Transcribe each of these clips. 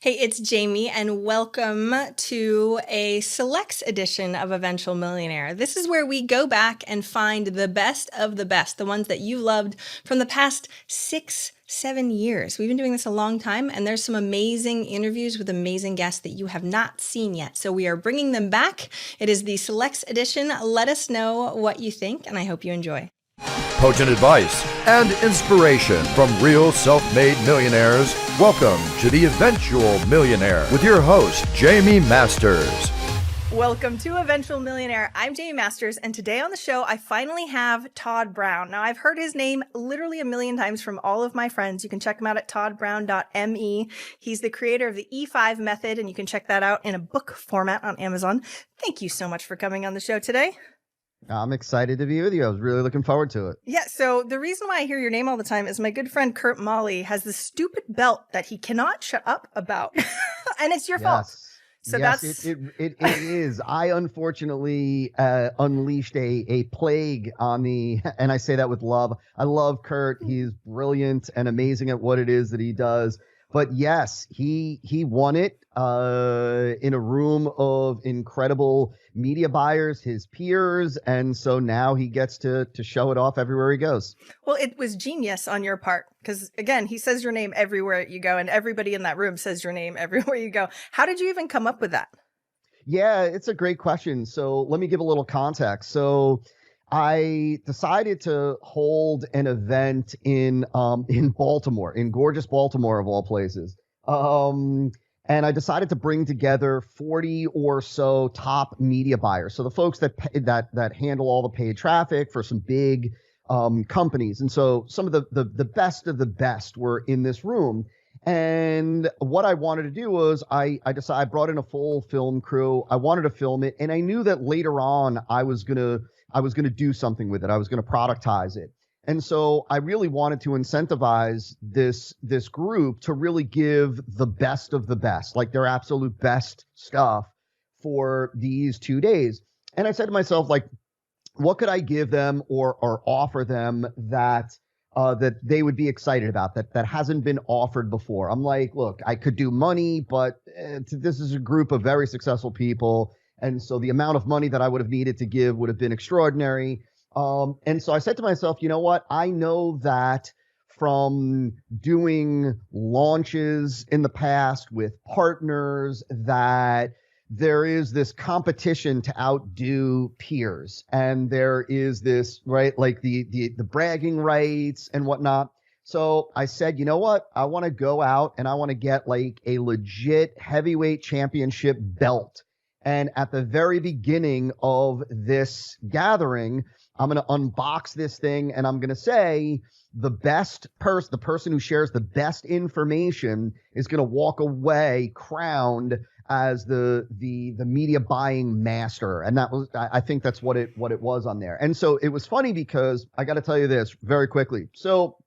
Hey, it's Jamie, and welcome to a selects edition of Eventual Millionaire. This is where we go back and find the best of the best, the ones that you loved from the past 6-7 years. We've been doing this a long time, and there's some amazing interviews with amazing guests that you have not seen yet. So we are bringing them back. It is the selects edition. Let us know what you think, and I hope you enjoy. Potent advice and inspiration from real self-made millionaires. Welcome to the Eventual Millionaire with your host, Jamie Masters. Welcome to Eventual Millionaire. I'm Jamie Masters, and today on the show, I finally have Todd Brown. Now, I've heard his name literally a million times from all of my friends. You can check him out at toddbrown.me. He's the creator of the E5 method, and you can check that out in a book format on Amazon. Thank you so much for coming on the show today. I'm excited to be with you. I was really looking forward to it. Yeah, so the reason why I hear your name all the time is my good friend Kurt Molly has this stupid belt that he cannot shut up about. And it's your fault. So yes, that's it is. I unfortunately unleashed a plague on the, and I say that with love. I love Kurt. He's brilliant and amazing at what it is that he does. But yes, he won it in a room of incredible media buyers, his peers, and so now he gets to show it off everywhere he goes. Well, it was genius on your part because, again, he says your name everywhere you go, and everybody in that room says your name everywhere you go. How did you even come up with that? Yeah, it's a great question. So let me give a little context. So I decided to hold an event in Baltimore, in gorgeous Baltimore of all places. And I decided to bring together 40 or so top media buyers. So the folks that handle all the paid traffic for some big companies. And so some of the best of the best were in this room. And what I wanted to do was I decided I brought in a full film crew. I wanted to film it. And I knew that later on I was going to do something with it. I was going to productize it. And so I really wanted to incentivize this group to really give the best of the best, like their absolute best stuff for these 2 days. And I said to myself, like, what could I give them or offer them that they would be excited about, that hasn't been offered before? I'm like, look, I could do money, but this is a group of very successful people. And so the amount of money that I would have needed to give would have been extraordinary. And so I said to myself, you know what? I know that from doing launches in the past with partners that there is this competition to outdo peers. And there is this, right, like the bragging rights and whatnot. So I said, you know what? I want to go out and I want to get like a legit heavyweight championship belt. And at the very beginning of this gathering, I'm going to unbox this thing and I'm going to say the person who shares the best information is going to walk away crowned as the media buying master. And I think that's what it was on there. And so it was funny because I got to tell you this very quickly. So,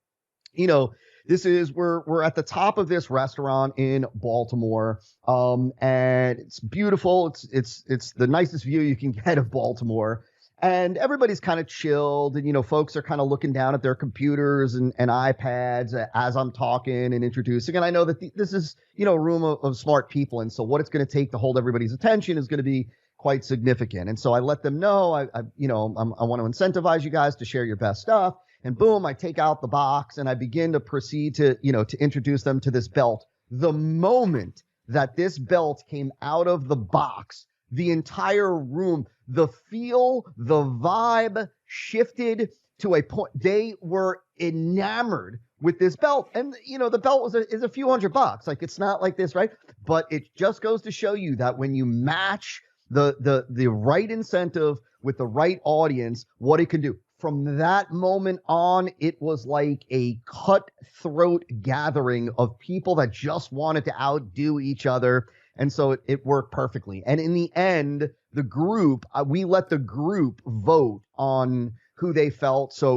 you know, we're at the top of this restaurant in Baltimore, and it's beautiful. It's the nicest view you can get of Baltimore, and everybody's kind of chilled, and you know, folks are kind of looking down at their computers and iPads as I'm talking and introducing. And I know that this is, you know, a room of smart people, and so what it's going to take to hold everybody's attention is going to be quite significant. And so I let them know, I want to incentivize you guys to share your best stuff. And boom, I take out the box and I begin to proceed to introduce them to this belt. The moment that this belt came out of the box, the entire room, the feel, the vibe shifted to a point. They were enamored with this belt. And, you know, the belt is a few $100. Like, it's not like this, right? But it just goes to show you that when you match the right incentive with the right audience, what it can do. From that moment on, it was like a cutthroat gathering of people that just wanted to outdo each other. And so it worked perfectly. And in the end, the group, we let the group vote on who they felt. So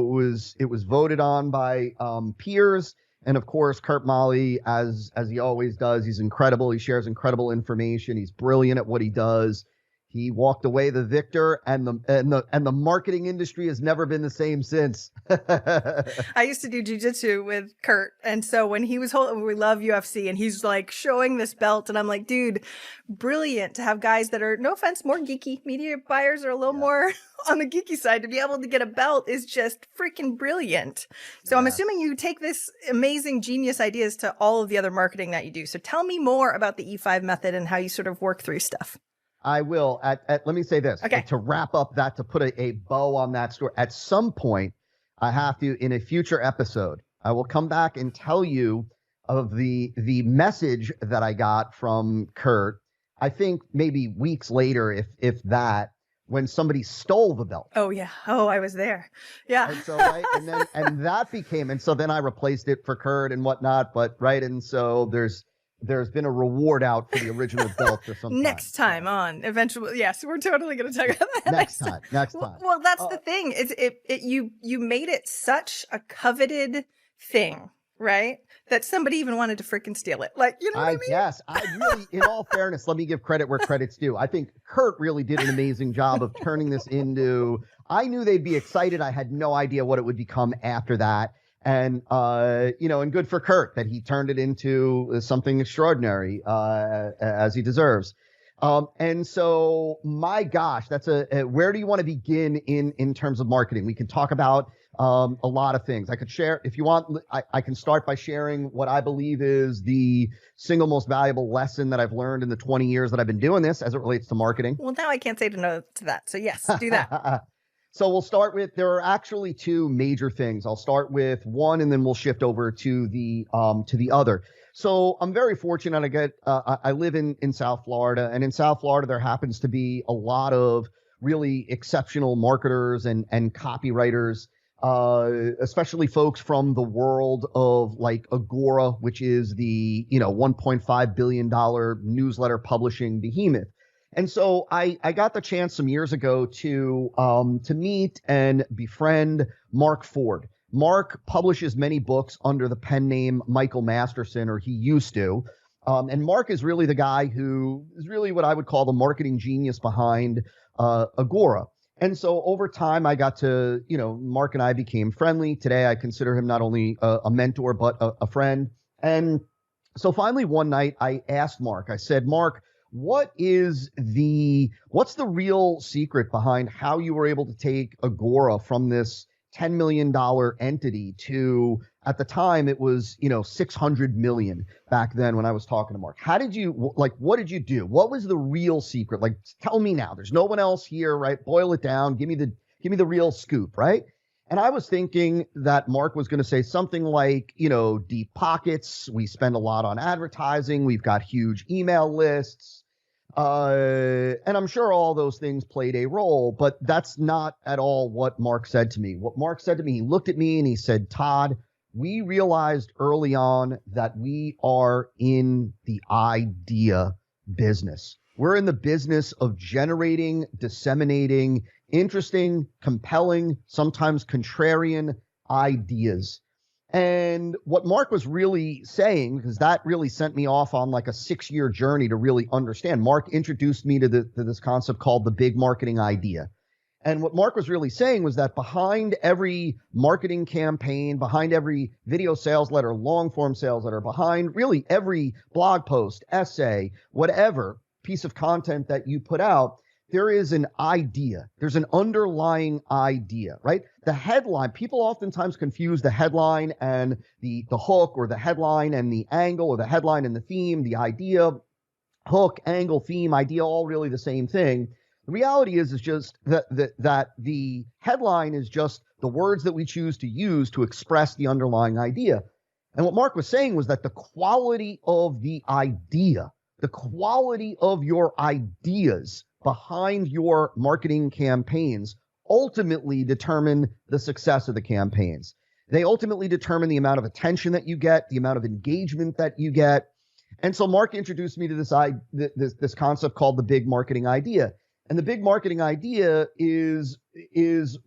it was voted on by peers. And of course, Kurt Molly, as he always does, he's incredible. He shares incredible information. He's brilliant at what he does. he walked away the victor, and the marketing industry has never been the same since. I used to do jujitsu with Kurt, and so when he was we love UFC, and he's like showing this belt, and I'm like, dude, brilliant to have guys that are, no offense, more geeky. Media buyers are a little more on the geeky side. To be able to get a belt is just freaking brilliant. So I'm assuming you take this amazing genius ideas to all of the other marketing that you do. So tell me more about the E5 method and how you sort of work through stuff. I will. Let me say this. Okay. To wrap up that, to put a bow on that story, at some point, I have to, in a future episode, I will come back and tell you of the message that I got from Kurt. I think maybe weeks later, if that, when somebody stole the belt. Oh yeah. Oh, I was there. Yeah. And so and that became, and so then I replaced it for Kurt and whatnot. But and so there's been a reward out for the original belt for some next time on eventually. Yes, we're totally going to talk about that next time. Well, that's the thing. You made it such a coveted thing, right? That somebody even wanted to freaking steal it. Like, you know what I mean? Yes, I really, in all fairness, let me give credit where credit's due. I think Kurt really did an amazing job of turning this into, I knew they'd be excited. I had no idea what it would become after that. And, and good for Kurt that he turned it into something extraordinary, as he deserves. And so, my gosh, that's where do you want to begin in terms of marketing? We can talk about a lot of things. I could share, if you want, I can start by sharing what I believe is the single most valuable lesson that I've learned in the 20 years that I've been doing this as it relates to marketing. Well, now I can't say no to that. So yes, do that. So we'll start with, there are actually two major things. I'll start with one and then we'll shift over to the other. So I'm very fortunate. I live in South Florida, and in South Florida, there happens to be a lot of really exceptional marketers and copywriters, especially folks from the world of like Agora, which is the, $1.5 billion newsletter publishing behemoth. And so I got the chance some years ago to meet and befriend Mark Ford. Mark publishes many books under the pen name Michael Masterson, or he used to. And Mark is really the guy who is really what I would call the marketing genius behind Agora. And so over time, I got to, Mark and I became friendly. Today, I consider him not only a mentor, but a friend. And so finally, one night, I asked Mark, I said, Mark, what's the real secret behind how you were able to take Agora from this $10 million entity to, at the time, it was, 600 million back then when I was talking to Mark. How did you, what did you do? What was the real secret? Like, tell me now. There's no one else here, right? Boil it down. Give me the real scoop, right? And I was thinking that Mark was going to say something like, deep pockets. We spend a lot on advertising. We've got huge email lists. And I'm sure all those things played a role, but that's not at all what Mark said to me. What Mark said to me, he looked at me and he said, Todd, we realized early on that we are in the idea business. We're in the business of generating, disseminating interesting, compelling, sometimes contrarian ideas. And what Mark was really saying, because that really sent me off on like a 6-year journey to really understand. Mark introduced me to this concept called the big marketing idea. And what Mark was really saying was that behind every marketing campaign, behind every video sales letter, long form sales letter, behind really every blog post, essay, whatever piece of content that you put out, there is an idea. There's an underlying idea, right? The headline, people oftentimes confuse the headline and the hook, or the headline and the angle, or the headline and the theme, the idea, hook, angle, theme, idea, all really the same thing. The reality is just that the headline is just the words that we choose to use to express the underlying idea. And what Mark was saying was that the quality of the idea, the quality of your ideas behind your marketing campaigns ultimately determine the success of the campaigns. They ultimately determine the amount of attention that you get, the amount of engagement that you get. And so Mark introduced me to this concept called the big marketing idea. And the big marketing idea is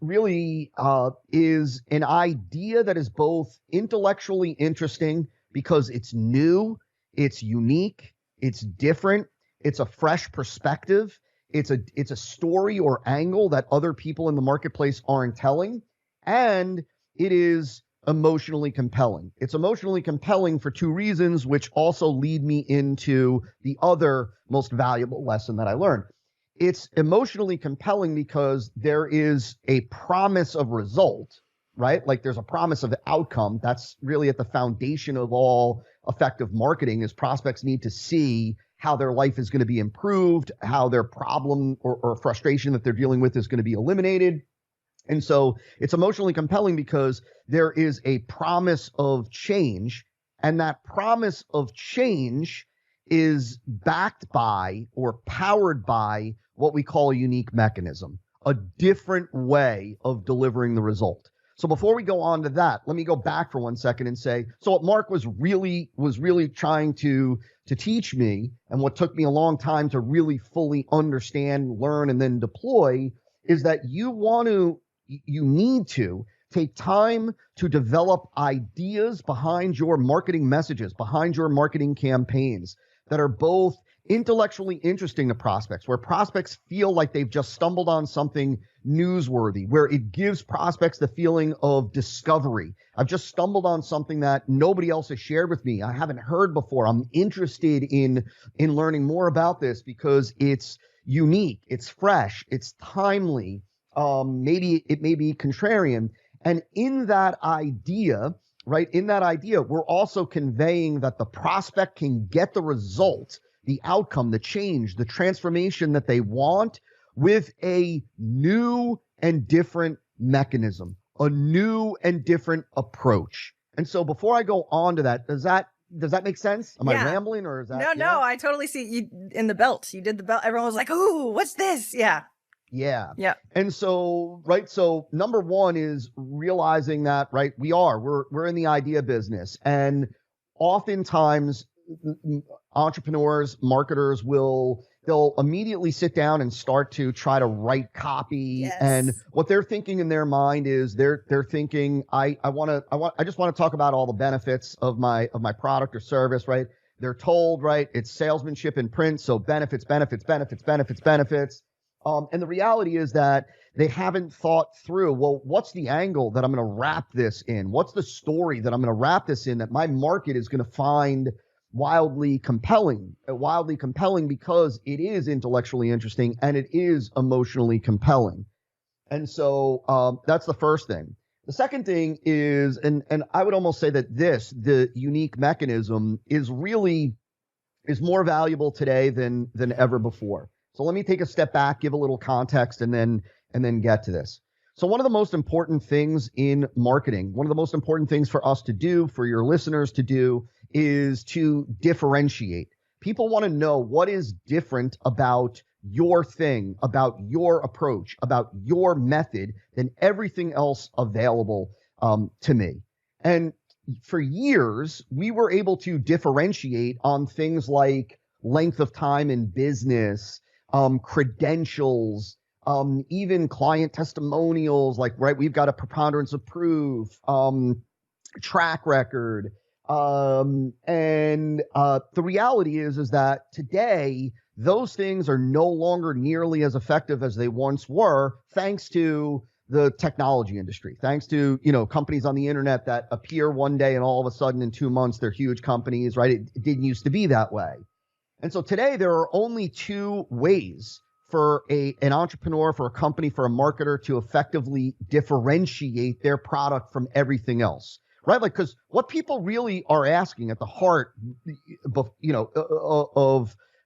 really an idea that is both intellectually interesting because it's new, it's unique, it's different, it's a fresh perspective. it's a story or angle that other people in the marketplace aren't telling, and it is emotionally compelling. It's emotionally compelling for two reasons, which also lead me into the other most valuable lesson that I learned. It's emotionally compelling because there is a promise of result, right? Like there's a promise of outcome. That's really at the foundation of all effective marketing, is prospects need to see how their life is going to be improved, how their problem or frustration that they're dealing with is going to be eliminated. And so it's emotionally compelling because there is a promise of change, and that promise of change is backed by or powered by what we call a unique mechanism, a different way of delivering the result. So before we go on to that, let me go back for 1 second and say, so what Mark was really trying to teach me, and what took me a long time to really fully understand, learn, and then deploy, is that you need to take time to develop ideas behind your marketing messages, behind your marketing campaigns that are both intellectually interesting to prospects, where prospects feel like they've just stumbled on something newsworthy, where it gives prospects the feeling of discovery. I've just stumbled on something that nobody else has shared with me. I haven't heard before. I'm interested in learning more about this because it's unique, it's fresh, it's timely. Maybe it may be contrarian. And in that idea, we're also conveying that the prospect can get the result, the outcome, the change, the transformation that they want with a new and different mechanism, a new and different approach. And so before I go on to that, does that make sense? Am I rambling, or is that? No, I totally see you in the belt. You did the belt. Everyone was like, "Ooh, what's this?" Yeah. Yeah. And so, so number one is realizing that, we're in the idea business, and oftentimes entrepreneurs, marketers they'll immediately sit down and start to try to write copy. Yes. And what they're thinking in their mind is they're thinking, I just want to talk about all the benefits of my product or service, right? They're told, it's salesmanship in print. So benefits. And the reality is that they haven't thought through, well, what's the angle that I'm going to wrap this in? What's the story that I'm going to wrap this in that my market is going to find wildly compelling because it is intellectually interesting and it is emotionally compelling. And so that's the first thing. The second thing is, and I would almost say that the unique mechanism is more valuable today than ever before. So let me take a step back, give a little context, and then get to this. So one of the most important things in marketing, one of the most important things for us to do, for your listeners to do, is to differentiate. People want to know what is different about your thing, about your approach, about your method than everything else available to me. And for years, we were able to differentiate on things like length of time in business, credentials, even client testimonials, we've got a preponderance of proof, track record. And the reality is that today, those things are no longer nearly as effective as they once were, thanks to the technology industry, thanks to, companies on the internet that appear one day and all of a sudden in 2 months, they're huge companies, right? It didn't used to be that way. And so today there are only two ways for an entrepreneur, for a company, for a marketer to effectively differentiate their product from everything else, right? Because what people really are asking at the heart,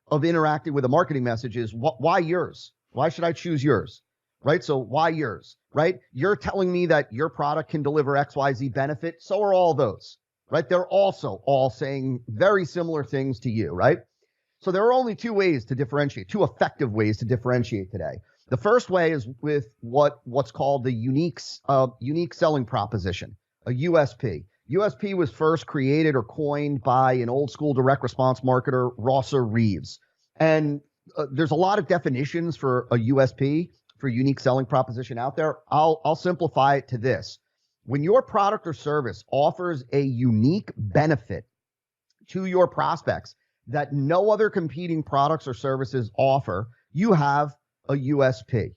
of interacting with a marketing message is, why yours? Why should I choose yours? Right? So why yours? Right? You're telling me that your product can deliver XYZ benefit. So are all those, right? They're also all saying very similar things to you, right? So there are only two ways to differentiate, two effective ways to differentiate today. The first way is with what's called the unique selling proposition, a USP. USP was first created or coined by an old school direct response marketer, Rosser Reeves. And there's a lot of definitions for a USP, for unique selling proposition out there. I'll simplify it to this. When your product or service offers a unique benefit to your prospects that no other competing products or services offer, you have a USP,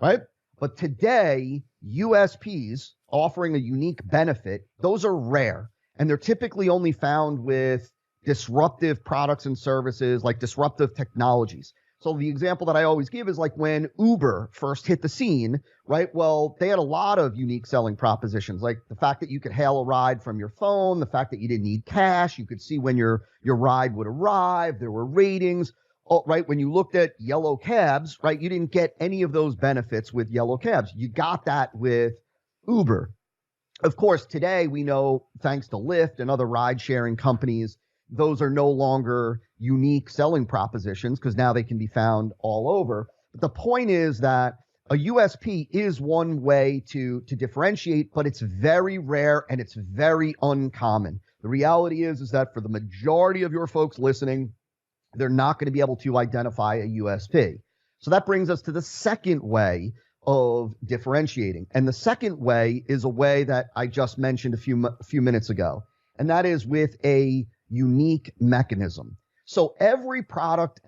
right? But today, USPs offering a unique benefit, those are rare. And they're typically only found with disruptive products and services, like disruptive technologies. So the example that I always give is like when Uber first hit the scene, right? Well, they had a lot of unique selling propositions, like the fact that you could hail a ride from your phone, the fact that you didn't need cash, you could see when your ride would arrive, there were ratings. Oh, right, when you looked at yellow cabs, right, you didn't get any of those benefits with yellow cabs. You got that with Uber. Of course, today we know, thanks to Lyft and other ride-sharing companies, those are no longer unique selling propositions because now they can be found all over. But the point is that a USP is one way to differentiate, but it's very rare and it's very uncommon. The reality is that for the majority of your folks listening, they're not going to be able to identify a USP. So that brings us to the second way of differentiating. And the second way is a way that I just mentioned a few minutes ago, and that is with a unique mechanism. So every product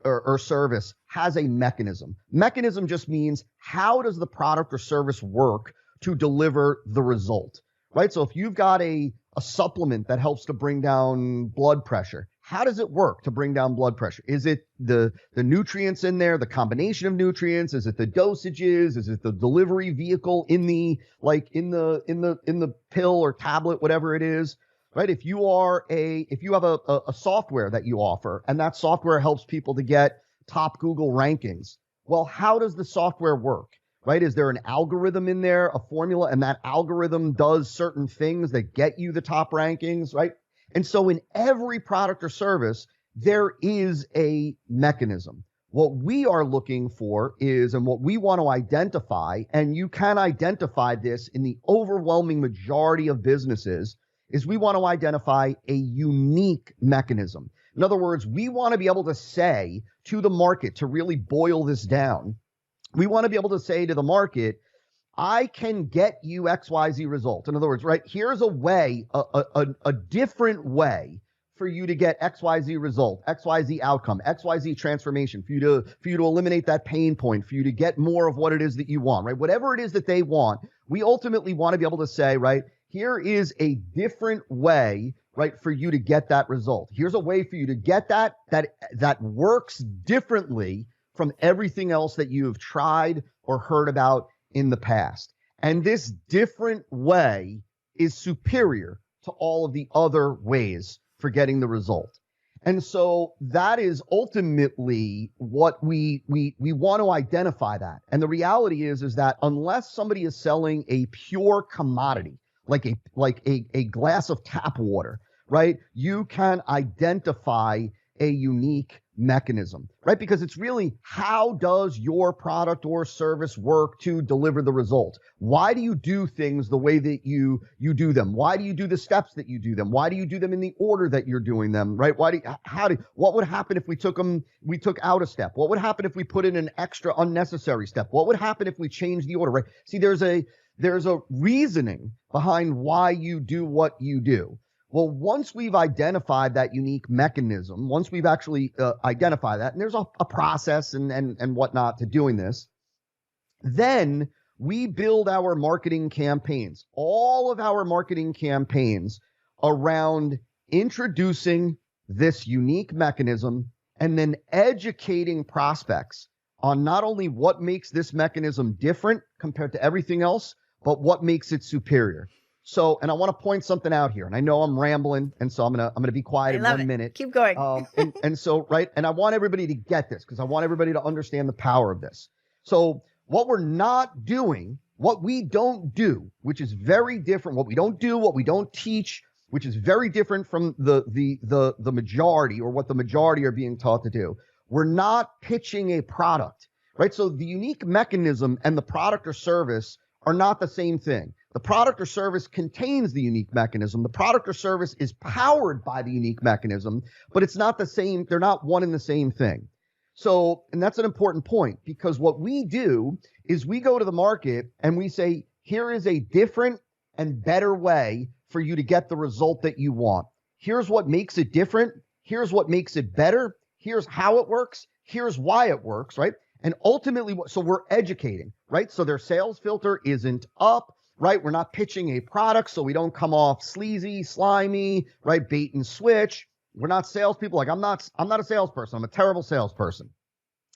or service has a mechanism. Mechanism just means how does the product or service work to deliver the result, right? So if you've got a supplement that helps to bring down blood pressure, how does it work to bring down blood pressure? Is it the nutrients in there, the combination of nutrients? Is it the dosages? Is it the delivery vehicle in the pill or tablet, whatever it is? Right? If you have a software that you offer and that software helps people to get top Google rankings, well, how does the software work? Right? Is there an algorithm in there, a formula, and that algorithm does certain things that get you the top rankings, right? And so in every product or service, there is a mechanism. What we are looking for is, and what we want to identify, and you can identify this in the overwhelming majority of businesses, is we want to identify a unique mechanism. In other words, we want to be able to say to the market, to really boil this down, we want to be able to say to the market, I can get you XYZ result. In other words, right, here's a way, a different way for you to get XYZ result, XYZ outcome, XYZ transformation, for you to eliminate that pain point, for you to get more of what it is that you want, right? Whatever it is that they want, we ultimately want to be able to say, right, here is a different way, right, for you to get that result. Here's a way for you to get that works differently from everything else that you've tried or heard about in the past. And this different way is superior to all of the other ways for getting the result. And so that is ultimately what we want to identify that. And the reality is that unless somebody is selling a pure commodity, like a glass of tap water, right, you can identify a unique mechanism, right? Because it's really, how does your product or service work to deliver the result? Why do you do things the way that you do them? Why do you do the steps that you do them? Why do you do them in the order that you're doing them, right? What would happen if we took out a step? What would happen if we put in an extra unnecessary step? What would happen if we changed the order, right? See, there's a reasoning behind why you do what you do. Well, once we've identified that unique mechanism, once we've actually identified that, and there's a process and whatnot to doing this, then we build our marketing campaigns, all of our marketing campaigns around introducing this unique mechanism and then educating prospects on not only what makes this mechanism different compared to everything else, but what makes it superior. So, and I want to point something out here, and I know I'm rambling, and so I'm gonna be quiet in 1 minute. Keep going. And so, right, and I want everybody to get this because I want everybody to understand the power of this. So, what we're not doing, what we don't do, which is very different, what we don't do, what we don't teach, which is very different from the majority, or what the majority are being taught to do. We're not pitching a product, right? So the unique mechanism and the product or service are not the same thing. The product or service contains the unique mechanism. The product or service is powered by the unique mechanism, but it's not the same. They're not one and the same thing. So, and that's an important point, because what we do is we go to the market and we say, here is a different and better way for you to get the result that you want. Here's what makes it different. Here's what makes it better. Here's how it works. Here's why it works, right? And ultimately, so we're educating, right? So their sales filter isn't up, right? We're not pitching a product so we don't come off sleazy, slimy, right? Bait and switch. We're not salespeople. Like I'm not a salesperson. I'm a terrible salesperson.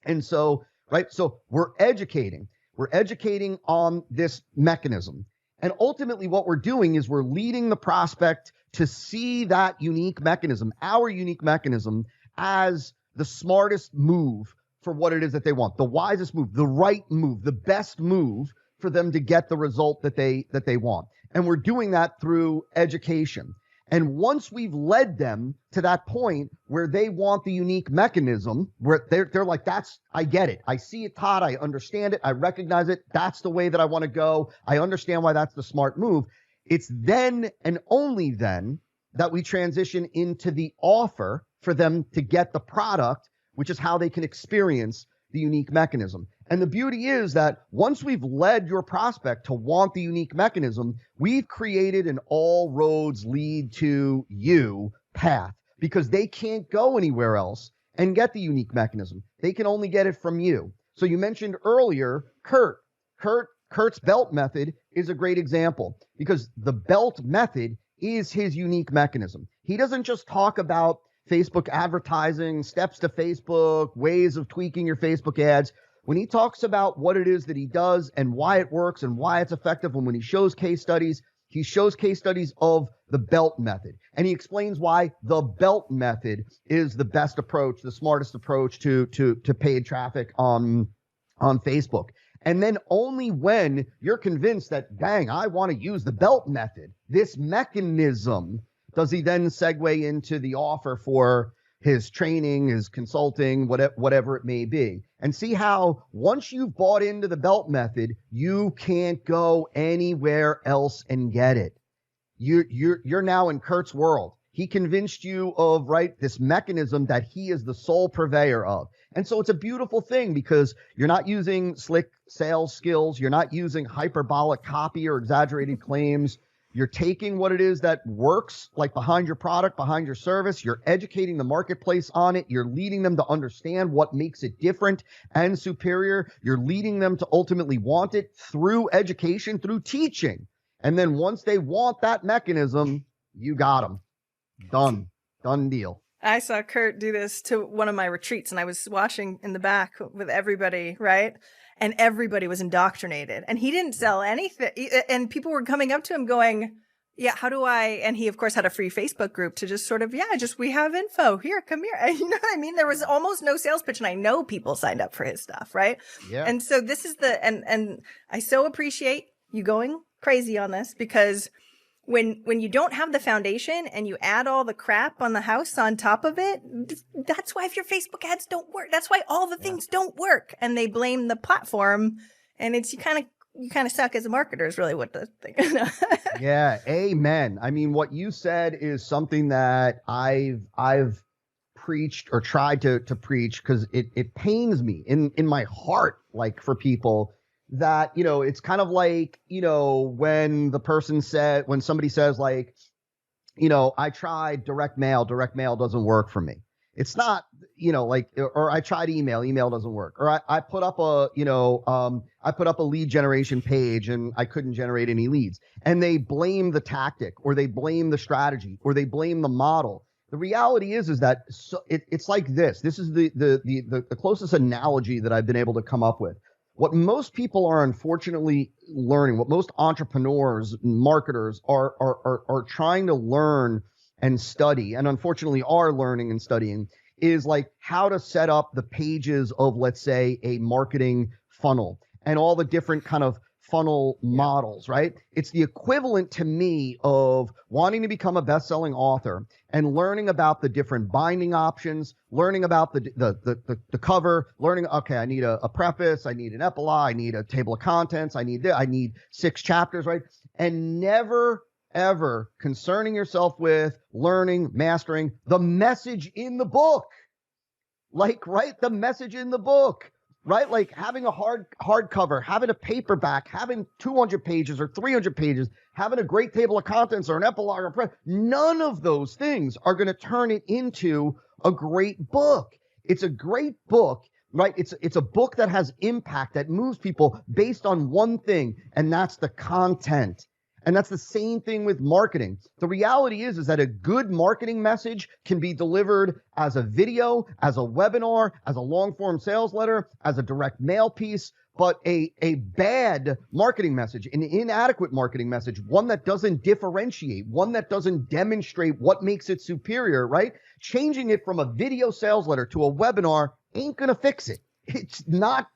And so, right? So we're educating. We're educating on this mechanism. And ultimately what we're doing is we're leading the prospect to see that unique mechanism, our unique mechanism, as the smartest move for what it is that they want, the wisest move, the right move, the best move for them to get the result that they want. And we're doing that through education. And once we've led them to that point where they want the unique mechanism, where they're like, I get it. I see it, Todd. I understand it. I recognize it. That's the way that I want to go. I understand why that's the smart move. It's then and only then that we transition into the offer for them to get the product, which is how they can experience the unique mechanism. And the beauty is that once we've led your prospect to want the unique mechanism, we've created an all roads lead to you path, because they can't go anywhere else and get the unique mechanism. They can only get it from you. So you mentioned earlier, Kurt's belt method is a great example, because the belt method is his unique mechanism. He doesn't just talk about Facebook advertising, steps to Facebook, ways of tweaking your Facebook ads. When he talks about what it is that he does and why it works and why it's effective, and when he shows case studies, he shows case studies of the belt method. And he explains why the belt method is the best approach, the smartest approach to paid traffic on Facebook. And then only when you're convinced that, dang, I want to use the belt method, this mechanism, does he then segue into the offer for his training, his consulting, whatever it may be. And see how once you've bought into the belt method, you can't go anywhere else and get it. You're now in Kurt's world. He convinced you of, right, this mechanism that he is the sole purveyor of. And so it's a beautiful thing, because you're not using slick sales skills. You're not using hyperbolic copy or exaggerated claims. You're taking what it is that works, like behind your product, behind your service. You're educating the marketplace on it. You're leading them to understand what makes it different and superior. You're leading them to ultimately want it through education, through teaching. And then once they want that mechanism, you got them. Done deal. I saw Kurt do this to one of my retreats, and I was watching in the back with everybody, right? And everybody was indoctrinated, and he didn't sell anything. And people were coming up to him going, yeah, how do I? And he, of course, had a free Facebook group to just sort of, we have info here, come here. And you know what I mean? There was almost no sales pitch, and I know people signed up for his stuff, right? Yeah. And so this is and I so appreciate you going crazy on this, because when you don't have the foundation and you add all the crap on the house on top of it, that's why if your Facebook ads don't work, that's why all the things don't work, and they blame the platform, and it's you kind of suck as a marketer is really what the thing. Yeah, amen. I mean, what you said is something that I've preached or tried to preach, because it pains me in my heart, like, for people that, it's kind of like, when somebody says, like, I tried direct mail doesn't work for me. It's not, or I tried email doesn't work. Or I put up a lead generation page and I couldn't generate any leads. And they blame the tactic, or they blame the strategy, or they blame the model. The reality is that it's like this. This is the closest analogy that I've been able to come up with. What most people are unfortunately learning, what most entrepreneurs, marketers are trying to learn and study, and unfortunately are learning and studying, is like how to set up the pages of, let's say, a marketing funnel and all the different kind of funnel models, right? It's the equivalent to me of wanting to become a best-selling author and learning about the different binding options, learning about the cover, learning, okay, I need a preface, I need an epilogue, I need a table of contents, I need 6 chapters, right? And never ever concerning yourself with learning, mastering the message in the book. Like, right? The message in the book. Right? Like having a hardcover, having a paperback, having 200 pages or 300 pages, having a great table of contents or an epilogue or none of those things are going to turn it into a great book. It's a great book, right? It's a book that has impact, that moves people based on one thing, and that's the content. And that's the same thing with marketing. The reality is that a good marketing message can be delivered as a video, as a webinar, as a long form sales letter, as a direct mail piece. But a bad marketing message, an inadequate marketing message, one that doesn't differentiate, one that doesn't demonstrate what makes it superior, right? Changing it from a video sales letter to a webinar ain't going to fix it. It's not,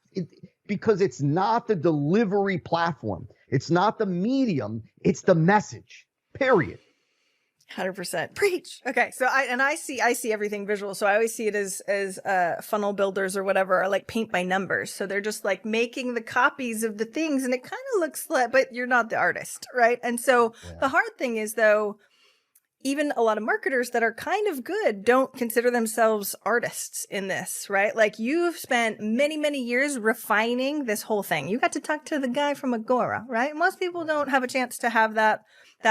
because it's not the delivery platform. It's not the medium. It's the message, period. 100%. Preach. Okay. So I see everything visual. So I always see it as funnel builders or whatever, or like paint by numbers. So they're just like making the copies of the things, and it kind of looks like, but you're not the artist, right? And so the hard thing is, though, even a lot of marketers that are kind of good don't consider themselves artists in this, right? Like, you've spent many, many years refining this whole thing. You got to talk to the guy from Agora, right? Most people don't have a chance to have that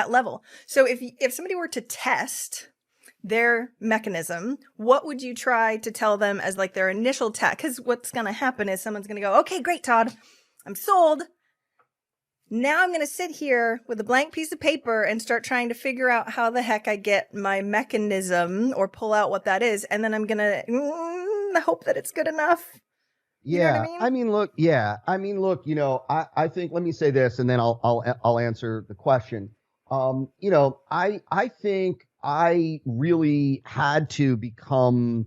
level. So if somebody were to test their mechanism, what would you try to tell them as like their initial test? Because what's going to happen is someone's going to go, okay, great, Todd, I'm sold. Now I'm going to sit here with a blank piece of paper and start trying to figure out how the heck I get my mechanism, or pull out what that is. And then I'm going to hope that it's good enough. You know what I mean? Look, I think, let me say this, and then I'll answer the question. I think I really had to become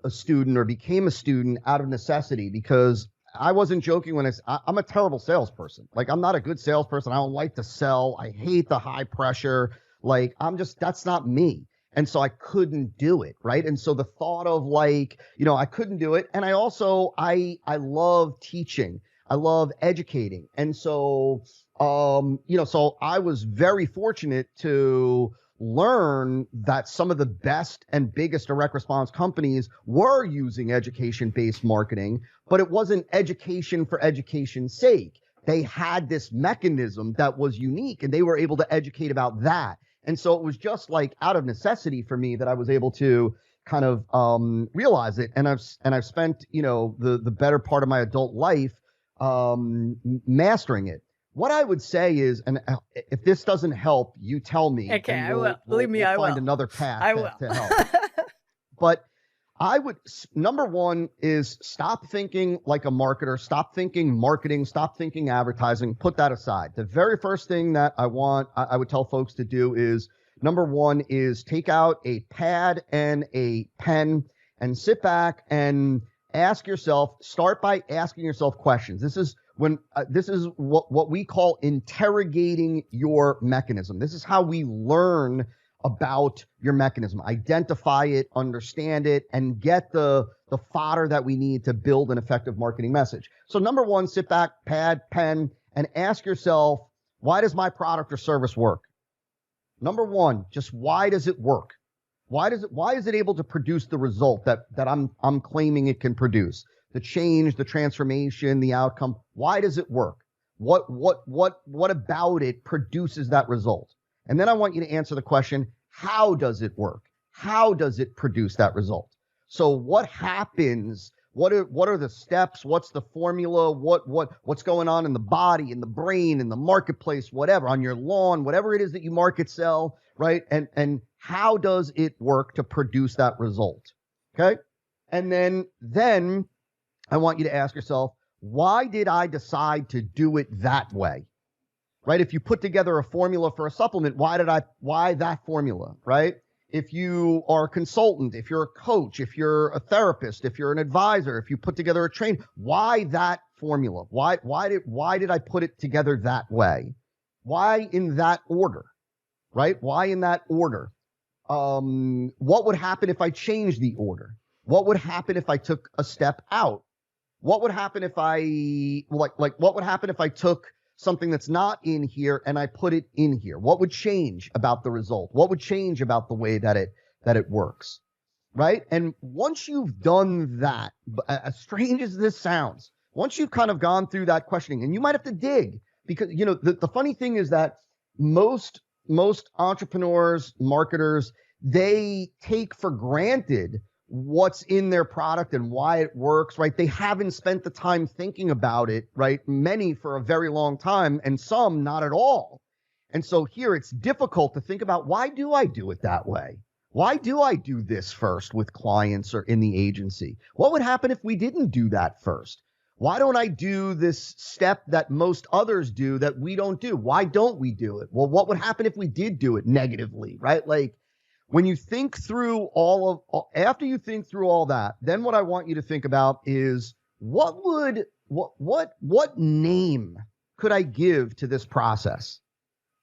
a student, or became a student, out of necessity, because I wasn't joking when I'm a terrible salesperson. Like, I'm not a good salesperson. I don't like to sell. I hate the high pressure. Like, that's not me. And so I couldn't do it. Right. And so the thought of like, I couldn't do it. And I also, I love teaching. I love educating. And so, so I was very fortunate to learn that some of the best and biggest direct response companies were using education-based marketing, but it wasn't education for education's sake. They had this mechanism that was unique, and they were able to educate about that. And so it was just like out of necessity for me that I was able to kind of realize it. And I've spent, the better part of my adult life mastering it. What I would say is, and if this doesn't help, you tell me. Okay, I will. Believe me, I will. Find another path I will. to help. But I would, number one is stop thinking like a marketer. Stop thinking marketing. Stop thinking advertising. Put that aside. The very first thing that I would tell folks to do is, number one is take out a pad and a pen and sit back and start by asking yourself questions. This is what we call interrogating your mechanism. This is how we learn about your mechanism, identify it, understand it, and get the fodder that we need to build an effective marketing message. So number one, sit back, pad, pen, and ask yourself, why does my product or service work? Number one, just why does it work? Why is it able to produce the result that I'm claiming it can produce? The change, the transformation, the outcome. Why does it work? What about it produces that result? And then I want you to answer the question, how does it work? How does it produce that result? So what happens? What are the steps? What's the formula? What's going on in the body, in the brain, in the marketplace, whatever, on your lawn, whatever it is that you market, sell, right? And how does it work to produce that result? Okay? And then I want you to ask yourself, why did I decide to do it that way? Right? If you put together a formula for a supplement, why that formula, right? If you are a consultant, if you're a coach, if you're a therapist, if you're an advisor, if you put together a train, why that formula? Why did I put it together that way? Why in that order? Right? Why in that order? What would happen if I changed the order? What would happen if I took a step out? What would happen if what would happen if I took something that's not in here and I put it in here? What would change about the result? What would change about the way that it works? Right? And once you've done that, as strange as this sounds, once you've kind of gone through that questioning, and you might have to dig, because the funny thing is that most entrepreneurs, marketers, they take for granted what's in their product and why it works, right? They haven't spent the time thinking about it, right? Many for a very long time and some not at all. And so here it's difficult to think about, why do I do it that way? Why do I do this first with clients or in the agency? What would happen if we didn't do that first? Why don't I do this step that most others do that we don't do? Why don't we do it? Well, what would happen if we did do it negatively, right? Like, when you think through after you think through all that, then what I want you to think about is what name could I give to this process?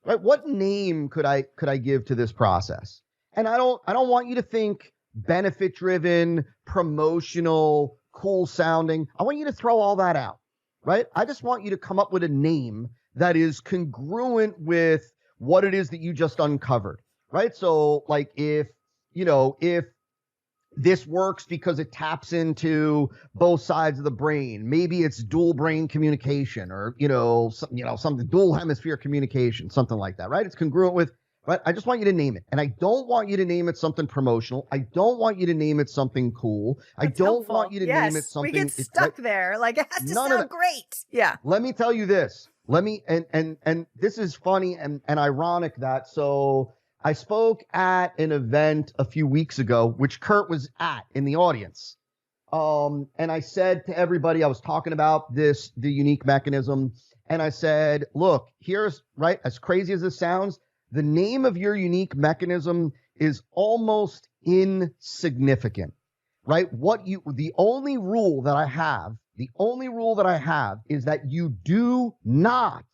Right? What name could I give to this process? And I don't want you to think benefit driven, promotional, cool sounding. I want you to throw all that out, right? I just want you to come up with a name that is congruent with what it is that you just uncovered. Right. So like if this works because it taps into both sides of the brain, maybe it's dual brain communication or, something dual hemisphere communication, something like that. Right. It's congruent with, right. I just want you to name it. And I don't want you to name it something promotional. I don't want you to name it something cool. That's I don't helpful. want you to name it something. We get stuck there. Like it has to sound great. Yeah. Let me tell you this. And this is funny and ironic that I spoke at an event a few weeks ago, which Kurt was at in the audience. And I said to everybody, I was talking about the unique mechanism. And I said, look, here's right. As crazy as this sounds, the name of your unique mechanism is almost insignificant, right? The only rule that I have is that you do not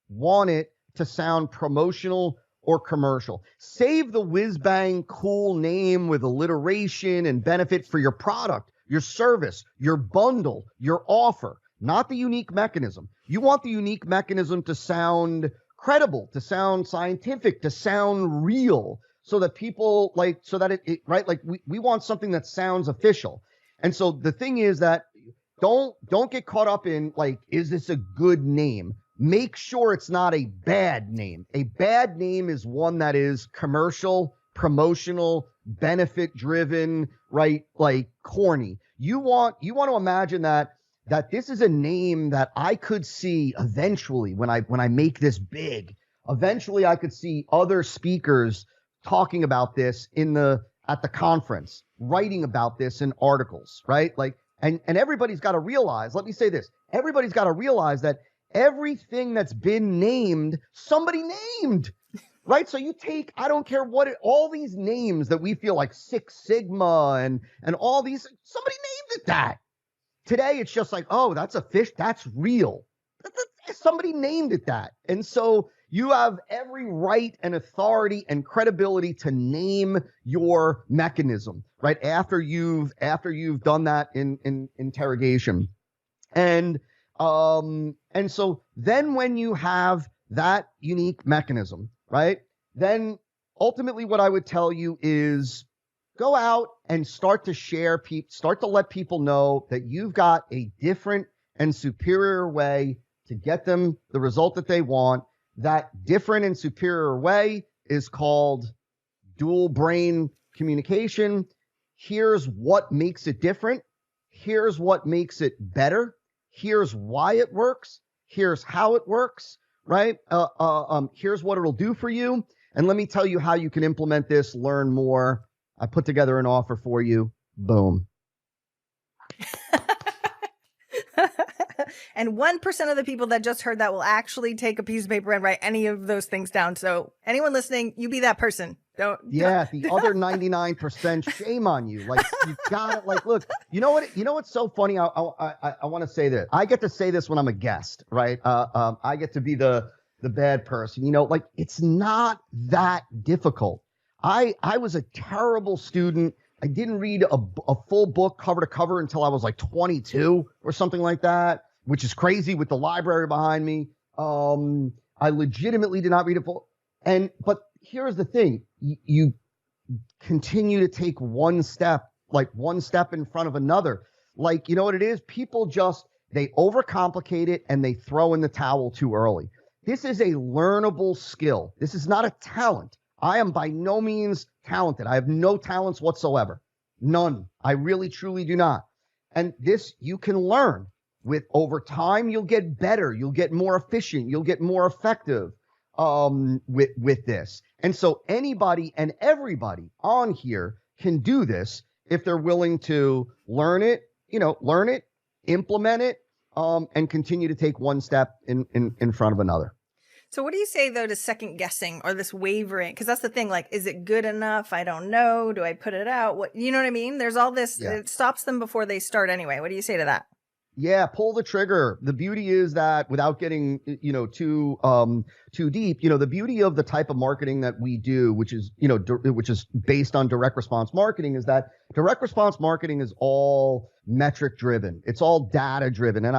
want it to sound promotional or commercial. Save the whiz-bang cool name with alliteration and benefit for your product, your service, your bundle, your offer, not the unique mechanism. You want the unique mechanism to sound credible, to sound scientific, to sound real, so that people we want something that sounds official. And so the thing is that don't get caught up in is this a good name? Make sure it's not a bad name. A bad name is one that is commercial, promotional, benefit driven, right? Like corny. You want to imagine that this is a name that I could see eventually when I make this big. Eventually I could see other speakers talking about this at the conference, writing about this in articles, right? And everybody's got to realize, let me say this, everybody's got to realize that everything that's been named, somebody named, right? So you take, I don't care all these names that we feel like Six Sigma and all these, somebody named it that. Today it's just like, oh, that's a fish, that's real. Somebody named it that. And so you have every right and authority and credibility to name your mechanism, right? After you've done that in interrogation. And so then when you have that unique mechanism, right? Then ultimately what I would tell you is go out and start to let people know that you've got a different and superior way to get them the result that they want. That different and superior way is called dual brain communication. Here's what makes it different. Here's what makes it better. Here's why it works. Here's how it works, right? Here's what it'll do for you. And let me tell you how you can implement this, learn more. I put together an offer for you. Boom. And 1% of the people that just heard that will actually take a piece of paper and write any of those things down. So anyone listening, you be that person. The other 99%, shame on you. Like, you got it. Like, look, you know what's so funny? I want to say this. I get to say this when I'm a guest, right? I get to be the bad person. It's not that difficult. I was a terrible student. I didn't read a full book cover to cover until I was like 22 or something like that, which is crazy with the library behind me. I legitimately did not read a full. But here's the thing. You continue to take one step in front of another. Like, you know what it is? People they overcomplicate it and they throw in the towel too early. This is a learnable skill. This is not a talent. I am by no means talented. I have no talents whatsoever. None. I really, truly do not. And this you can learn. With over time, you'll get better. You'll get more efficient. You'll get more effective with this. And so anybody and everybody on here can do this if they're willing to learn it, implement it, and continue to take one step in front of another. So what do you say, though, to second guessing or this wavering? Because that's the thing, like, is it good enough? I don't know. Do I put it out? What, you know what I mean? There's all this. Yeah. It stops them before they start anyway. What do you say to that? Yeah, pull the trigger. The beauty is that without getting, too deep, the beauty of the type of marketing that we do, which is based on direct response marketing, is that direct response marketing is all metric driven. It's all data driven. And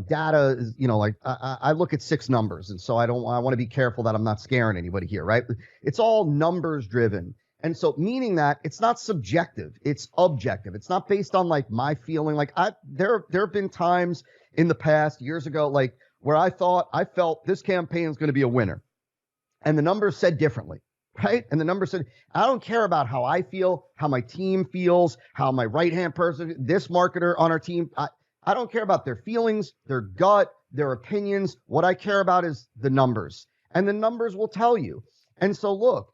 data is, I look at 6 numbers. And so I want to be careful that I'm not scaring anybody here, right? It's all numbers driven. And so meaning that it's not subjective, it's objective. It's not based on like my feeling. Like there have been times in the past years ago, like where I felt this campaign is going to be a winner and the numbers said differently, right? And the numbers said, I don't care about how I feel, how my team feels, how my right-hand person, this marketer on our team, I don't care about their feelings, their gut, their opinions. What I care about is the numbers, and the numbers will tell you. And so look,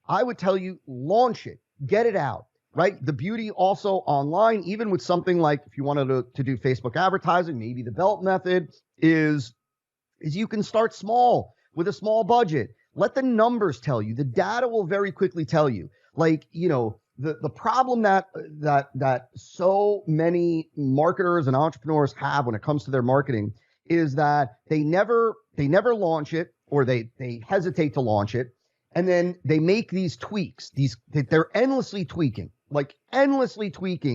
I would tell you, launch it, get it out, right? The beauty also online, even with something like if you wanted to do Facebook advertising, maybe the belt method is you can start small with a small budget. Let the numbers tell you. The data will very quickly tell you. Like, the problem that so many marketers and entrepreneurs have when it comes to their marketing is that they never launch it, or they hesitate to launch it. And then they make these tweaks, they're endlessly tweaking,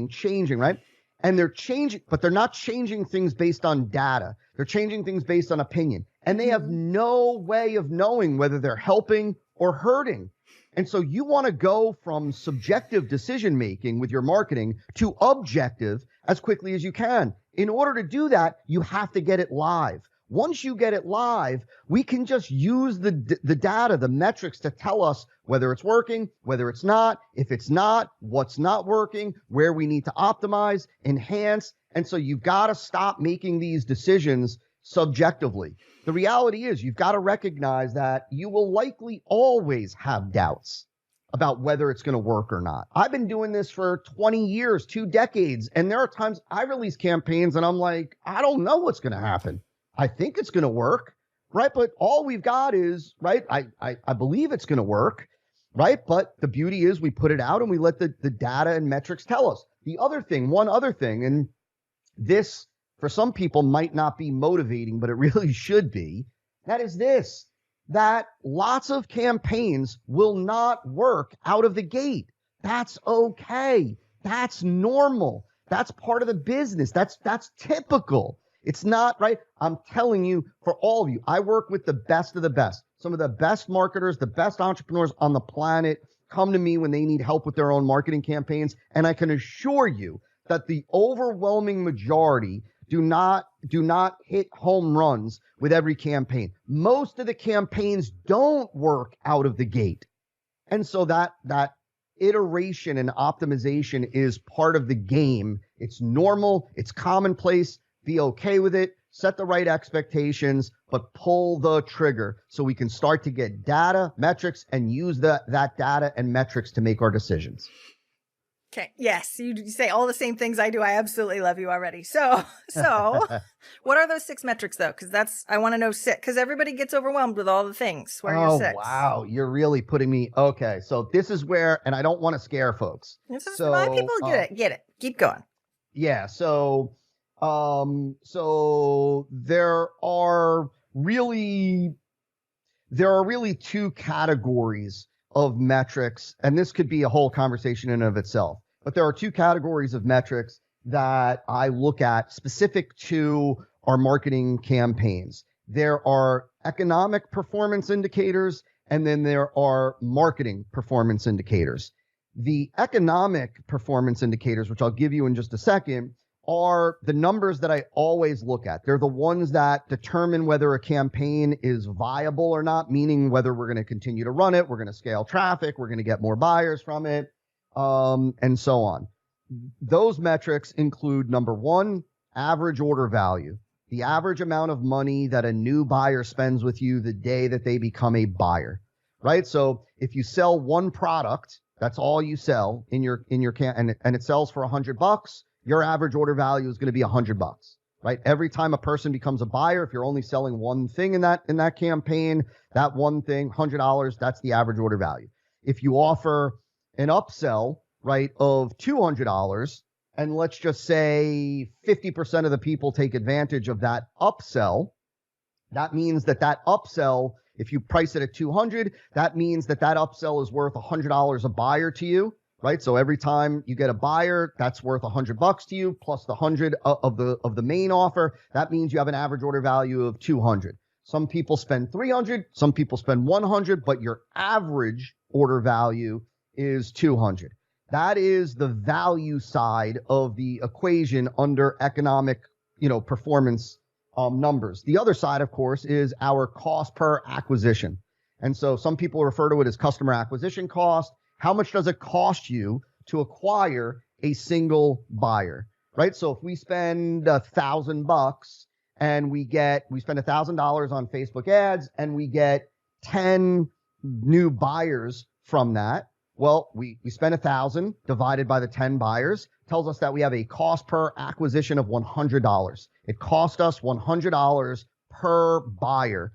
changing, right? And they're changing, but they're not changing things based on data. They're changing things based on opinion. And they have no way of knowing whether they're helping or hurting. And so you want to go from subjective decision making with your marketing to objective as quickly as you can. In order to do that, you have to get it live. Once you get it live, we can just use the data, the metrics to tell us whether it's working, whether it's not, if it's not, what's not working, where we need to optimize, enhance. And so you've got to stop making these decisions subjectively. The reality is you've got to recognize that you will likely always have doubts about whether it's going to work or not. I've been doing this for 20 years, 2 decades, and there are times I release campaigns and I'm like, I don't know what's going to happen. I think it's going to work, right? But all we've got is, right, I believe it's going to work, right? But the beauty is we put it out and we let the data and metrics tell us. One other thing, and this for some people might not be motivating, but it really should be, that is this, that lots of campaigns will not work out of the gate. That's okay. That's normal. That's part of the business. That's typical. It's not, right? I'm telling you, for all of you, I work with the best of the best. Some of the best marketers, the best entrepreneurs on the planet come to me when they need help with their own marketing campaigns. And I can assure you that the overwhelming majority do not hit home runs with every campaign. Most of the campaigns don't work out of the gate. And so that iteration and optimization is part of the game. It's normal. It's commonplace. Be okay with it, set the right expectations, but pull the trigger so we can start to get data, metrics, and use that data and metrics to make our decisions. Okay. Yes. You say all the same things I do. I absolutely love you already. So what are those 6 metrics though? Because I want to know 6, because everybody gets overwhelmed with all the things. Where are your 6? Wow. You're really putting me. Okay. So this is where, and I don't want to scare folks. This is why people get it. Keep going. Yeah. So there are really 2 categories of metrics, and this could be a whole conversation in and of itself, but there are 2 categories of metrics that I look at specific to our marketing campaigns. There are economic performance indicators, and then there are marketing performance indicators. The economic performance indicators, which I'll give you in just a second, are the numbers that I always look at. They're the ones that determine whether a campaign is viable or not, meaning whether we're going to continue to run it, we're going to scale traffic, we're going to get more buyers from it. and so on. Those metrics include number one, average order value, the average amount of money that a new buyer spends with you the day that they become a buyer, right? So if you sell one product, that's all you sell in your and it sells for $100, your average order value is going to be $100, right? Every time a person becomes a buyer, if you're only selling one thing in that campaign, that one thing, $100, that's the average order value. If you offer an upsell, right, of $200, and let's just say 50% of the people take advantage of that upsell, that means that upsell, if you price it at 200, that means that upsell is worth $100 a buyer to you, right? So every time you get a buyer, that's worth $100 to you, plus the 100 of the main offer. That means you have an average order value of 200. Some people spend 300, some people spend 100, but your average order value is 200. That is the value side of the equation under economic, performance numbers. The other side, of course, is our cost per acquisition. And so some people refer to it as customer acquisition cost. How much does it cost you to acquire a single buyer, right? So if we spend $1,000 and we spend $1,000 on Facebook ads and we get 10 new buyers from that, well, we spend 1,000 divided by the 10 buyers tells us that we have a cost per acquisition of $100. It cost us $100 per buyer,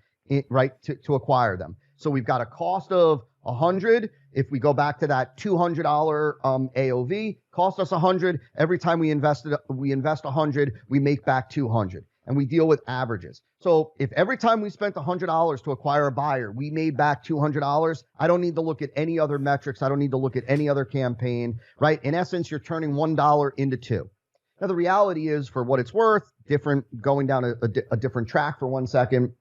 right, to acquire them. So we've got a cost of 100. If we go back to that $200 AOV, cost us 100. Every time we invest 100, we make back 200. And we deal with averages. So if every time we spent $100 to acquire a buyer, we made back $200, I don't need to look at any other metrics. I don't need to look at any other campaign, right? In essence, you're turning $1 into 2. Now, the reality is, for what it's worth, going down a different track for 1 second.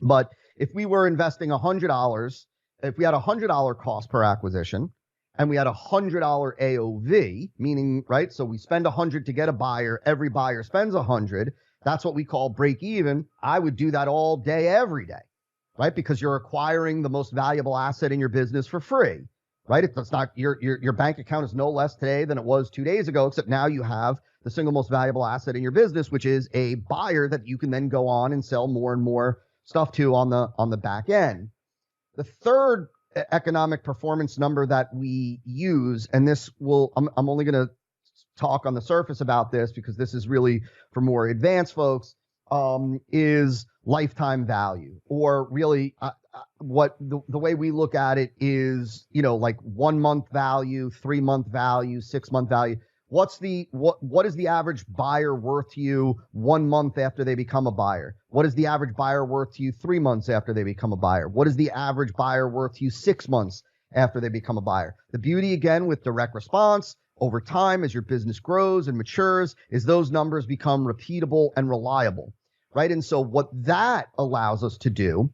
But if we were investing $100, if we had $100 cost per acquisition, and we had $100 AOV, meaning, right, so we spend 100 to get a buyer, every buyer spends 100, that's what we call break even. I would do that all day, every day, right? Because you're acquiring the most valuable asset in your business for free, right? It's not your bank account is no less today than it was 2 days ago, except now you have the single most valuable asset in your business, which is a buyer that you can then go on and sell more and more stuff to on the back end. The third economic performance number that we use, and I'm only going to talk on the surface about this because this is really for more advanced folks, is lifetime value, or really what the way we look at it is, like 1 month value, 3 month value, 6 month value. What is the average buyer worth to you 1 month after they become a buyer? What is the average buyer worth to you 3 months after they become a buyer? What is the average buyer worth to you 6 months after they become a buyer? The beauty, again, with direct response over time, as your business grows and matures, is those numbers become repeatable and reliable, right? And so what that allows us to do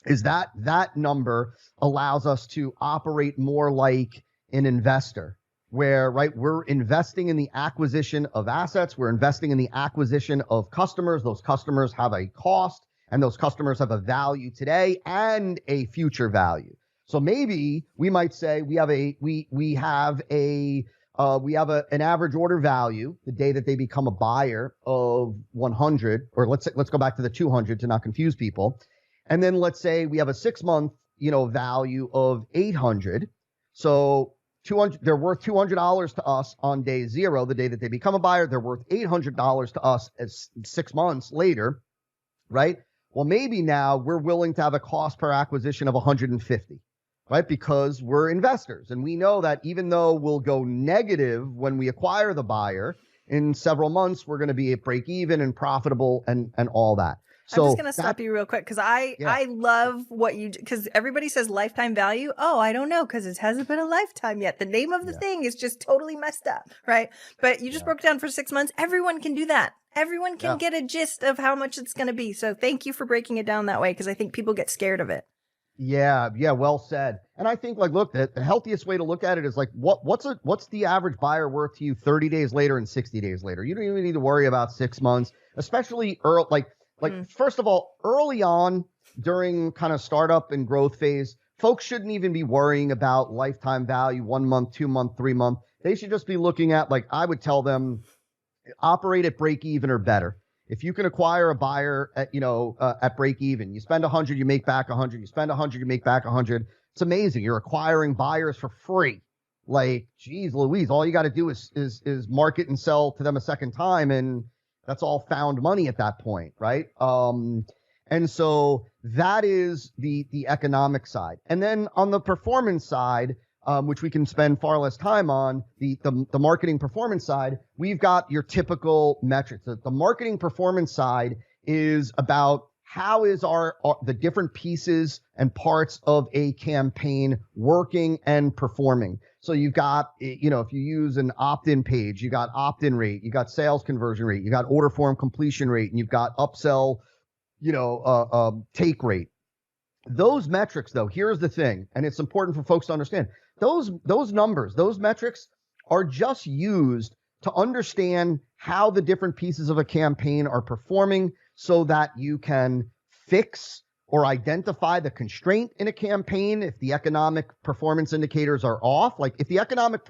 is that number allows us to operate more like an investor, where, right, we're investing in the acquisition of assets, we're investing in the acquisition of customers. Those customers have a cost, and those customers have a value today and a future value. So maybe we might say we have an average order value the day that they become a buyer of 100, or let's go back to the 200 to not confuse people. And then let's say we have a 6 month, value of 800. So 200, they're worth $200 to us on day 0, the day that they become a buyer. They're worth $800 to us as 6 months later, right? Well, maybe now we're willing to have a cost per acquisition of 150. Right? Because we're investors, and we know that even though we'll go negative when we acquire the buyer, in several months we're going to be at break even and profitable and all that. So I'm just going to stop you real quick because I love what because everybody says lifetime value. Oh, I don't know, because it hasn't been a lifetime yet. The name of the thing is just totally messed up, right? But you just broke it down for 6 months. Everyone can do that. Everyone can get a gist of how much it's going to be. So thank you for breaking it down that way, because I think people get scared of it. Yeah, well said. And I think, look, the healthiest way to look at it is what's the average buyer worth to you 30 days later and 60 days later? You don't even need to worry about 6 months, especially early. First of all, early on during kind of startup and growth phase, folks shouldn't even be worrying about lifetime value, 1 month, 2 month, 3 month. They should just be looking at, like, I would tell them, operate at break even or better. If you can acquire a buyer at, at break even, you spend 100, you make back 100, you spend 100, you make back 100. It's amazing. You're acquiring buyers for free. Like, geez Louise, all you got to do is market and sell to them a second time, and that's all found money at that point, right? And so that is the economic side. And then on the performance side, which we can spend far less time on, the marketing performance side, we've got your typical metrics. The marketing performance side is about how is the different pieces and parts of a campaign working and performing. So you've got, if you use an opt-in page, you got opt-in rate, you got sales conversion rate, you got order form completion rate, and you've got upsell, take rate. Those metrics, though, here's the thing, and it's important for folks to understand. Those numbers, those metrics are just used to understand how the different pieces of a campaign are performing so that you can fix or identify the constraint in a campaign if the economic performance indicators are off. Like if the economic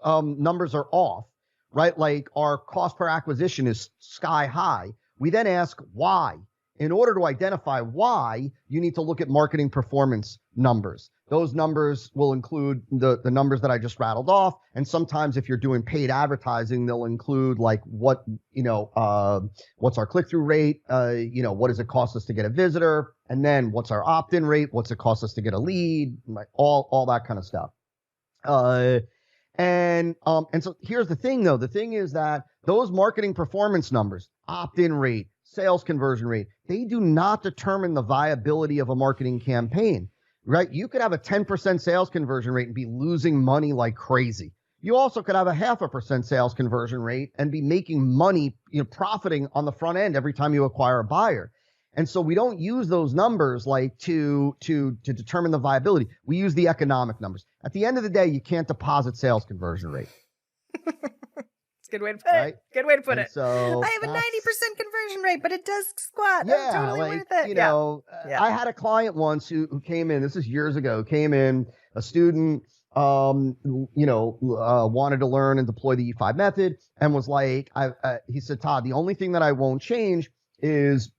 numbers are off, right? Like our cost per acquisition is sky high. We then ask why. In order to identify why, you need to look at marketing performance numbers. Those numbers will include the numbers that I just rattled off. And sometimes if you're doing paid advertising, they'll include like what's our click-through rate? What does it cost us to get a visitor? And then what's our opt-in rate? What's it cost us to get a lead? Like all that kind of stuff. And so here's the thing though. The thing is that those marketing performance numbers, opt-in rate, sales conversion rate, they do not determine the viability of a marketing campaign, right? You could have a 10% sales conversion rate and be losing money like crazy. You also could have a 0.5% sales conversion rate and be making money, profiting on the front end every time you acquire a buyer. And so we don't use those numbers like to determine the viability. We use the economic numbers. At the end of the day, you can't deposit sales conversion rate. Good way to put it. Good way to put it. So I have a 90% conversion rate, but it does squat. Yeah, totally like, worth it. I had a client once who came in, this is years ago, a student, wanted to learn and deploy the E5 method and was like, he said, Todd, the only thing that I won't change is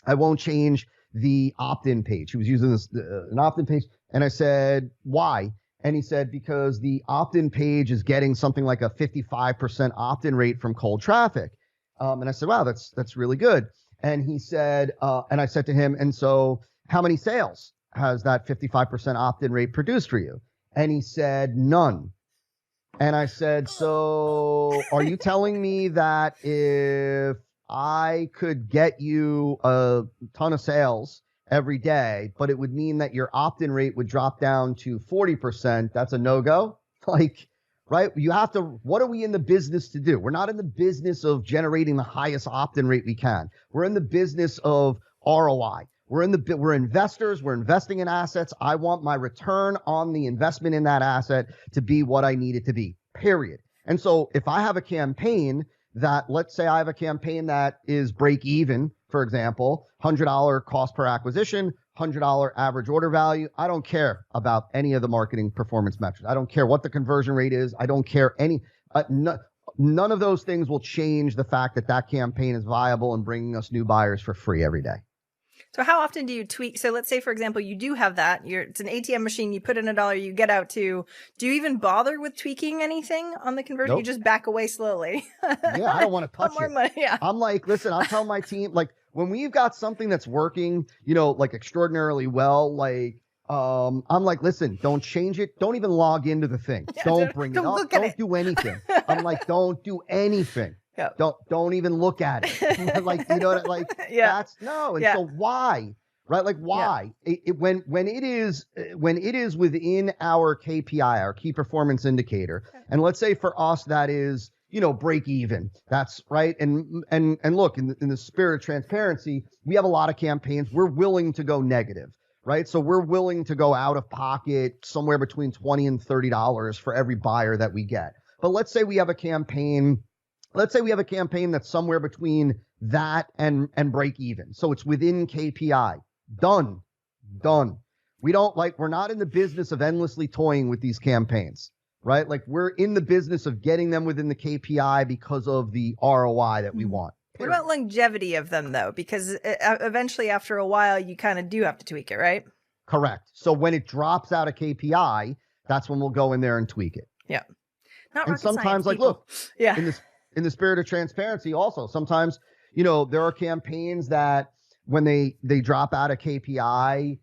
I won't change the opt-in page. He was using an opt-in page. And I said, why? And he said, because the opt-in page is getting something like a 55% opt-in rate from cold traffic. And I said, wow, that's really good. And he said, and I said to him, and so how many sales has that 55% opt-in rate produced for you? And he said, none. And I said, so are you telling me that if I could get you a ton of sales every day, but it would mean that your opt-in rate would drop down to 40%, that's a no-go? Like, right? You have to, what are we in the business to do? We're not in the business of generating the highest opt-in rate we can. We're in the business of ROI. We're investors. We're investing in assets. I want my return on the investment in that asset to be what I need it to be, period. And so if I have a campaign let's say I have a campaign that is break even, for example, $100 cost per acquisition, $100 average order value. I don't care about any of the marketing performance metrics. I don't care what the conversion rate is. I don't care none of those things will change the fact that campaign is viable and bringing us new buyers for free every day. So how often do you tweak? So let's say, for example, you do have that. It's an ATM machine. You put in $1, you get out to. Do you even bother with tweaking anything on the conversion? Nope. You just back away slowly. Yeah, I don't want to touch more it. Money, yeah. I'm like, listen, I'll tell my team, like when we've got something that's working, like extraordinarily well, like I'm like, listen, don't change it. Don't even log into the thing. Yeah, don't bring it up. Don't do anything. I'm like, don't do anything. Yep. Don't even look at it. Like, yeah. So why? Right? Like why? Yeah. When it is within our KPI, our key performance indicator, and let's say for us that is, break even. That's right. And look, in the spirit of transparency, we have a lot of campaigns. We're willing to go negative, right? So we're willing to go out of pocket somewhere between $20 and $30 for every buyer that we get. But let's say we have a campaign that's somewhere between that and break even. So it's within KPI. Done. We're not in the business of endlessly toying with these campaigns, right? Like we're in the business of getting them within the KPI because of the ROI that we want. What about longevity of them though? Because eventually after a while, you kind of do have to tweak it, right? Correct. So when it drops out of KPI, that's when we'll go in there and tweak it. Yeah. Not and rocket sometimes science, like, people. look, yeah. in the spirit of transparency also, sometimes, there are campaigns that when they drop out of KPI,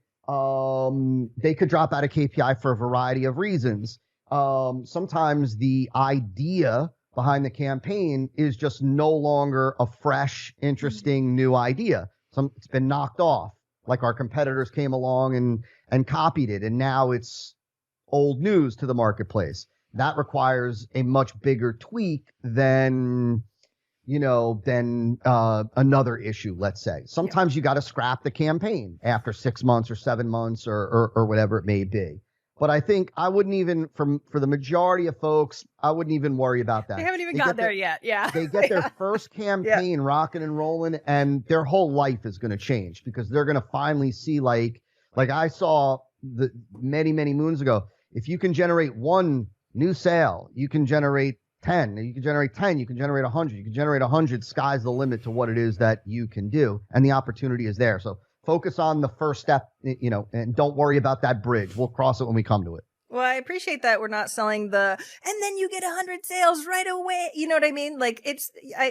they could drop out of KPI for a variety of reasons. Sometimes the idea behind the campaign is just no longer a fresh, interesting new idea. It's been knocked off. Like our competitors came along and copied it, and now it's old news to the marketplace. That requires a much bigger tweak than another issue, let's say. Sometimes you got to scrap the campaign after 6 months or 7 months or whatever it may be. But I think I wouldn't even, for the majority of folks, I wouldn't even worry about that. They haven't even got there yet. Yeah. They get their first campaign rocking and rolling, and their whole life is going to change because they're going to finally see like I saw the many, many moons ago. If you can generate one new sale, you can generate 10. You can generate 10. You can generate 100. You can generate 100. Sky's the limit to what it is that you can do, and the opportunity is there. So focus on the first step, and don't worry about that bridge. We'll cross it when we come to it. Well, I appreciate that we're not selling and then you get 100 sales right away. You know what I mean? Like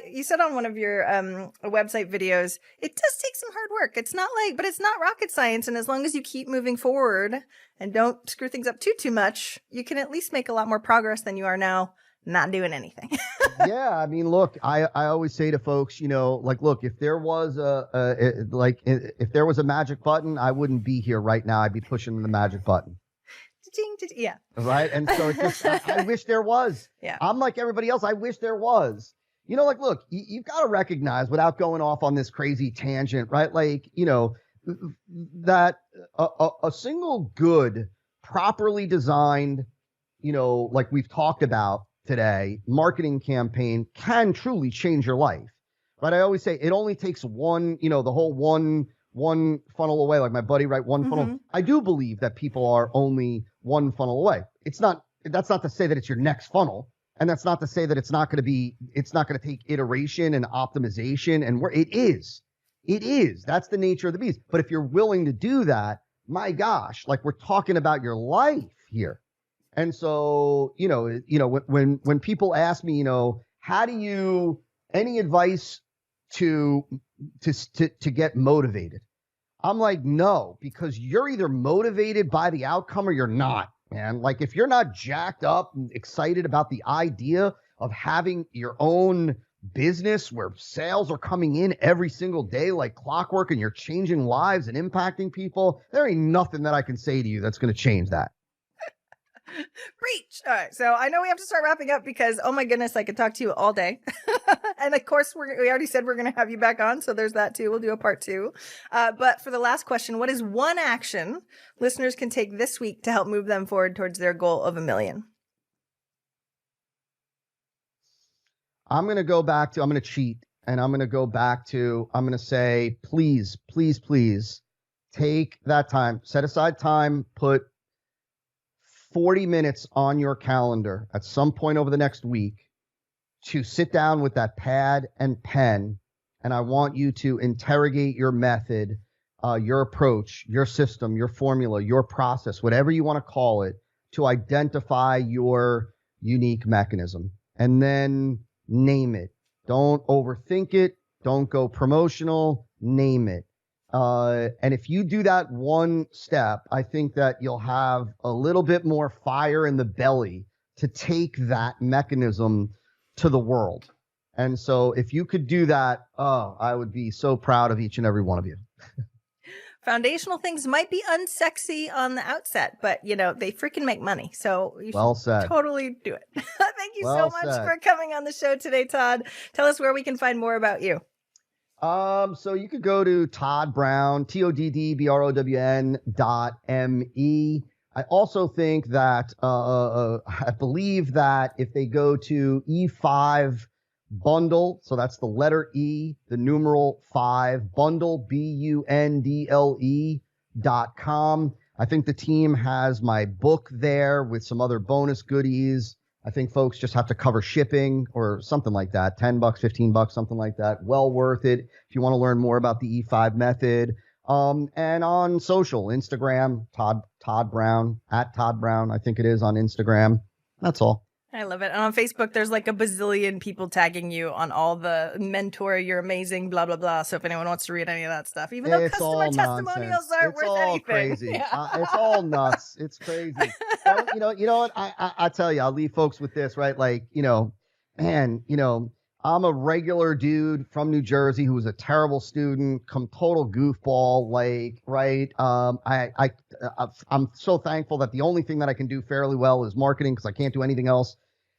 you said on one of your website videos, it does take some hard work. It's not but it's not rocket science. And as long as you keep moving forward and don't screw things up too much, you can at least make a lot more progress than you are now not doing anything. Yeah. I mean, look, I always say to folks, look, if there was if there was a magic button, I wouldn't be here right now. I'd be pushing the magic button. Yeah. Right. And so it's just, I wish there was. Yeah. I'm like everybody else. I wish there was. Look, you've got to recognize without going off on this crazy tangent, right? That a single good, properly designed, like we've talked about today, marketing campaign can truly change your life. Right. I always say it only takes one, the whole one funnel away, like my buddy, right? One funnel. I do believe that people are only one funnel away. That's not to say that it's your next funnel. And that's not to say that it's not going to take iteration and optimization and it is. That's the nature of the beast. But if you're willing to do that, my gosh, like we're talking about your life here. And so, when people ask me, how do you, any advice to get motivated? I'm like, no, because you're either motivated by the outcome or you're not, man. Like if you're not jacked up and excited about the idea of having your own business where sales are coming in every single day like clockwork and you're changing lives and impacting people, there ain't nothing that I can say to you that's going to change that. Preach. All right. So I know we have to start wrapping up because, oh my goodness, I could talk to you all day. And of course, we already said we're going to have you back on. So there's that too. We'll do a part 2. But for the last question, what is one action listeners can take this week to help move them forward towards their goal of 1 million? I'm going to cheat and I'm going to say, please, please, please take that time, set aside time, put 40 minutes on your calendar at some point over the next week to sit down with that pad and pen. And I want you to interrogate your method, your approach, your system, your formula, your process, whatever you want to call it, to identify your unique mechanism and then name it. Don't overthink it. Don't go promotional. Name it. And if you do that one step, I think that you'll have a little bit more fire in the belly to take that mechanism to the world. And so if you could do that, I would be so proud of each and every one of you. Foundational things might be unsexy on the outset, but they freaking make money. So you well should said. Totally do it. Thank you Well so much said. for coming on the show today, Todd. Tell us where we can find more about you. So you could go to Todd Brown, TODDBROWN.ME. I also think that, I believe that if they go to E5 Bundle, so that's the letter E, the numeral 5, bundle, BUNDLE.com. I think the team has my book there with some other bonus goodies. I think folks just have to cover shipping or something like that. $10, $15, something like that. Well worth it if you want to learn more about the E5 method. And on social, Instagram, Todd Brown, at Todd Brown, I think it is on Instagram. That's all. I love it. And on Facebook, there's like a bazillion people tagging you on all the mentor, you're amazing, blah, blah, blah. So if anyone wants to read any of that stuff, even though It's customer all testimonials nonsense. aren't It's worth all anything. crazy. Yeah. It's all nuts. It's crazy. Well, you know what? I tell you, I'll leave folks with this, right? Like, man, I'm a regular dude from New Jersey who was a terrible student, total goofball, like, right? I'm so thankful that the only thing that I can do fairly well is marketing because I can't do anything else.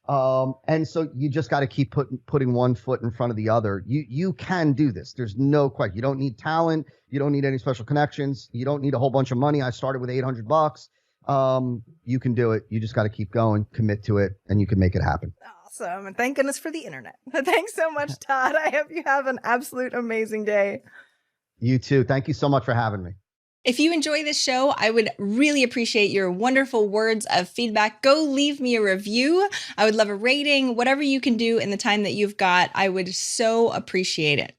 And so you just got to keep putting one foot in front of the other. You can do this. There's no question. You don't need talent. You don't need any special connections. You don't need a whole bunch of money. I started with $800. You can do it. You just got to keep going, commit to it, and you can make it happen. Awesome. And thank goodness for the internet. Thanks so much, Todd. I hope you have an absolute amazing day. You too. Thank you so much for having me. If you enjoy this show, I would really appreciate your wonderful words of feedback. Go leave me a review. I would love a rating, whatever you can do in the time that you've got. I would so appreciate it.